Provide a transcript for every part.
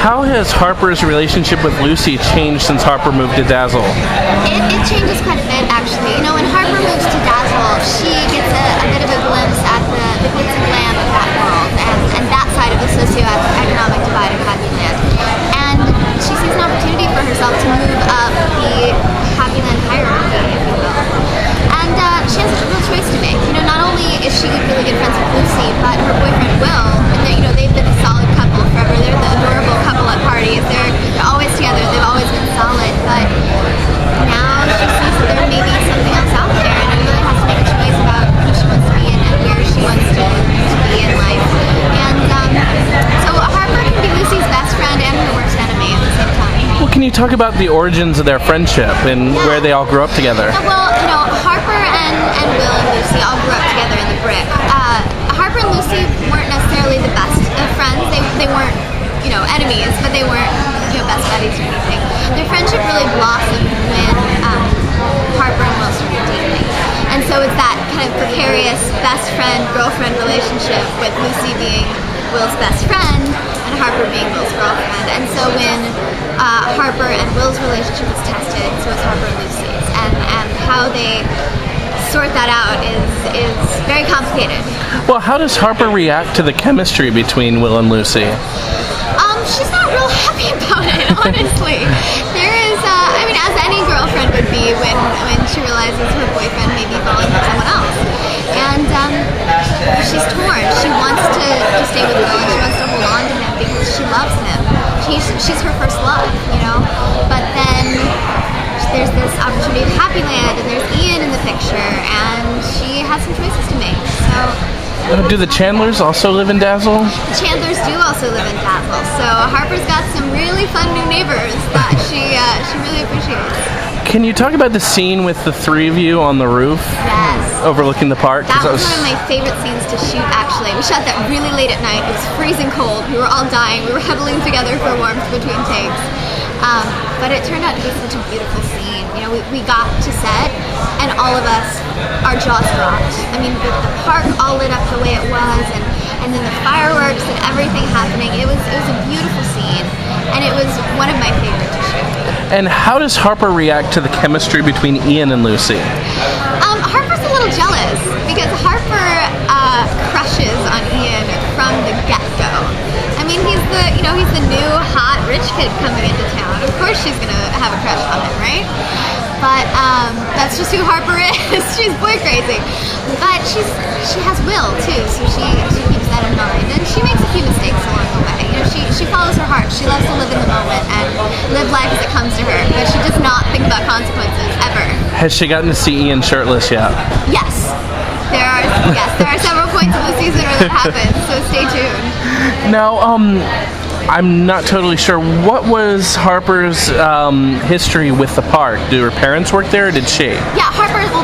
How has Harper's relationship with Lucy changed since Harper moved to Dazzle? It changes quite a bit, actually. When Harper moves to Dazzle, she gets a bit of a glimpse at the glitz and glam of that world and that side of the socioeconomic divide of Happyland. And she sees an opportunity for herself to move up the Happyland hierarchy, if you will. And she has a real choice to make. Not only is she really good friends with Lucy, but her boyfriend Will, and they've been a solid couple forever. They're the adorable couple at parties. They're always together. They've always been solid. But now she sees that there may be something else out there, and she really has to make a choice about who she wants to be and where she wants to be in life. And so Harper can be Lucy's best friend and her worst enemy at the same time. Well, can you talk about the origins of their friendship and where they all grew up together? Well, Harper and Will and Lucy all grew up together in the Brick. Harper and Lucy weren't necessarily the best of friends. They weren't, enemies, but they weren't, best buddies or anything. Their friendship really blossomed when Harper and Will started dating. And so it's that kind of precarious best friend-girlfriend relationship with Lucy being Will's best friend and Harper being Will's girlfriend. And so when Harper and Will's relationship was tested, so was Harper and Lucy's. And how they sort that out is very complicated. Well, how does Harper react to the chemistry between Will and Lucy? She's not real happy about it, honestly. There is, as any girlfriend would be when she realizes her boyfriend may be falling for someone else. And she's torn. She wants to stay with Will and she wants to hold on to him because she loves him. She's her first love, But then there's this opportunity at Happyland and there's Ian in the picture and she has some choices to make. Do the Chandlers also live in Dazzle? The Chandlers do also live in Dazzle. So Harper's got some really fun new neighbors that she really appreciates. Can you talk about the scene with the three of you on the roof? Yes. Overlooking the park? That was one of my favorite scenes to shoot, actually. We shot that really late at night. It was freezing cold. We were all dying. We were huddling together for warmth between takes. But it turned out to be such a beautiful scene. We got to set, and all of us, our jaws dropped. The park all lit up the way it was, and then the fireworks and everything happening. It was a beautiful scene, and it was one of my favorite to shoot. And how does Harper react to the chemistry between Ian and Lucy? Harper's a little jealous because Harper crushes on Ian from the get-go. He's the new hot rich kid coming into town. Of course she's gonna have a crush on him, right? But that's just who Harper is. She's boy crazy. But she has Will too, so she keeps that in mind. And she makes a few mistakes along the way. She follows her heart. She loves to live in the moment and live life as it comes to her. But she does not think about consequences ever. Has she gotten to see Ian shirtless yet? Yes. There are several points in the season where that happens, so stay tuned. Now, I'm not totally sure. What was Harper's history with the park? Do her parents work there, or did she? Yeah,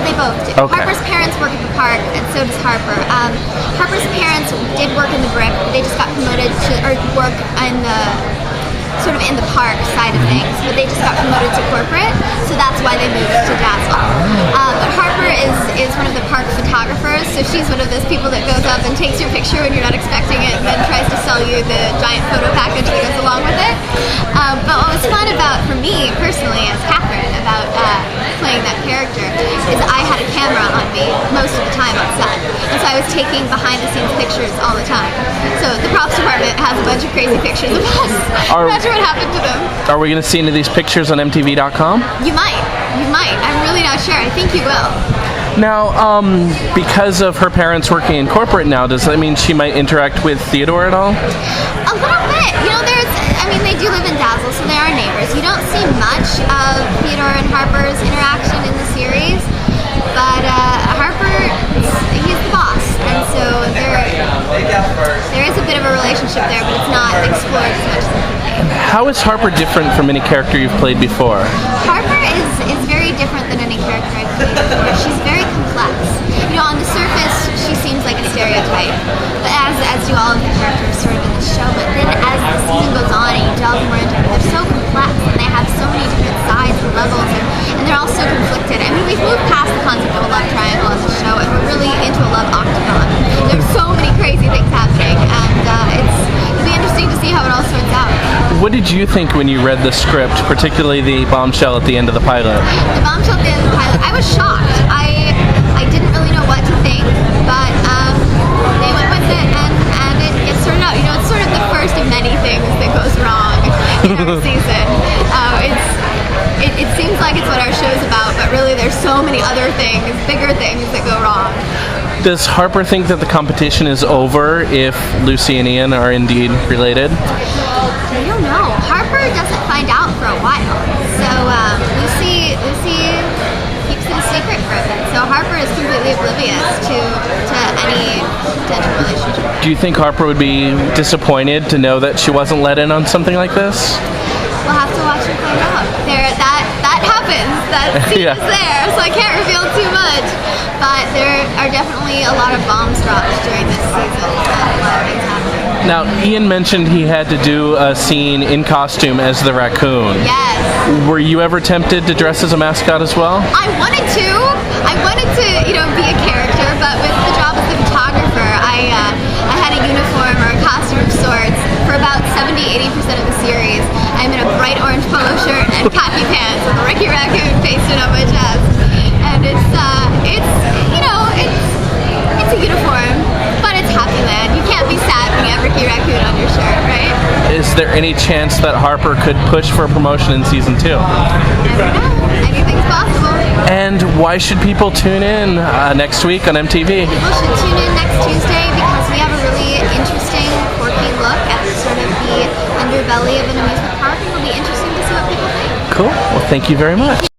they both do. Okay. Harper's parents work at the park, and so does Harper. Harper's parents did work in the Brick. They just got promoted to work in the park side of things, but they just got promoted to corporate, so that's why they moved to Dazzle. But Harper is one of the park photographers, so she's one of those people that goes up and takes your picture when you're not expecting it and then tries to sell you the giant photo package that goes along with it. But what was fun for me personally as Katherine about playing that character is I had a camera on me most of the time on set, and so I was taking behind the scenes pictures all the time. So the props department has a bunch of crazy pictures of us. Imagine what happened to them. Are we going to see any of these pictures on MTV.com? You might. I'm really not sure. I think you will. Now, because of her parents working in corporate now, does that mean she might interact with Theodore at all? A little bit. They do live in Dazzle, so they are neighbors. You don't see much of Theodore and Harper's interaction in the series, but Harper, he's the boss, and so there is a bit of a relationship there, but it's not explored as much as it could be. How is Harper different from any character you've played before? Harper is very different than any character I've played before. She's very complex. On the surface, she seems like a stereotype, but as do all of the characters sort of in the show. But then as the season goes on and you delve more into them, they're so complex and they have so many different sides and levels, and they're all so conflicted. We've moved past the concept of a love triangle as a show, and we're really into a love octagon. There's so many crazy things happening, and it'll be interesting to see how it all sorts out. what did you think when you read the script, particularly the bombshell at the end of the pilot? The bombshell at the end of the pilot, I was shocked. I didn't really know what to think, but they went with it, and it turned out, it's sort of the first of many things that goes wrong in our season. It seems like it's what our show's about, but really there's so many other things, bigger things that go wrong. Does Harper think that the competition is over if Lucy and Ian are indeed related? I don't know. Harper doesn't find out for a while, so Lucy keeps it a secret for a bit. So Harper is completely oblivious to any potential relationship. Do you think Harper would be disappointed to know that she wasn't let in on something like this? We'll have to watch and find out. That happens. That scene is there, so I can't reveal too much. But there are definitely a lot of bombs dropped during this season. A lot of things happening. Now, Ian mentioned he had to do a scene in costume as the raccoon. Yes. Were you ever tempted to dress as a mascot as well? I wanted to, be a character, but with the job as the photographer, I had a uniform or a costume of sorts for about 70-80% of the series. I'm in a bright orange polo shirt and khaki pants with a Ricky Raccoon pasted on my chest. And it's a uniform, but it's Happyland. You can't be sad when you have Ricky Raccoon on your shirt, right? Is there any chance that Harper could push for a promotion in season 2? Never know. Anything's possible. And why should people tune in next week on MTV? People should tune in next Tuesday because we have a really interesting, quirky look at sort of the underbelly of an amusement park. It'll be interesting to see what people think. Cool. Well, thank you very much.